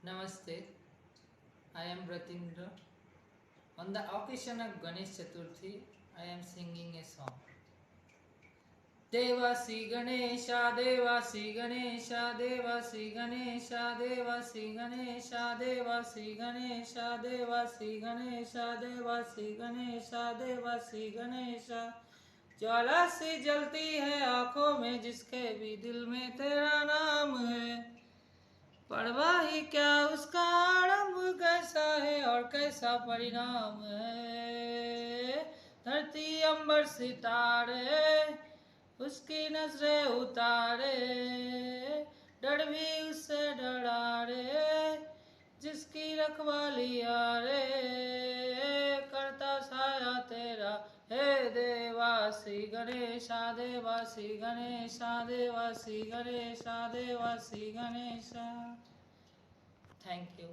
Namaste, I am Ratindra. On the occasion of Ganesh Chaturthi, I am singing a song. Devasi Ganesha, Devasi Ganesha, Devasi Ganesha, Devasi Ganesha, Devasi Ganesha, Devasi Ganesha, Devasi Ganesha, Devasi Ganesha. ज्वाला सी जलती है आंखों में जिसके भी दिल में तेरा नाम है, परवाह ही क्या उसका आरंभ कैसा है और कैसा परिणाम है। धरती अंबर सितारे उसकी नजरें उतारे, डर भी उससे डरारे जिसकी रखवाली यारे, करता साया तेरा हे देवासी गणेशा, देवासी गणेशा, देवासी गणेशा, देवासी गणेशा। Thank you.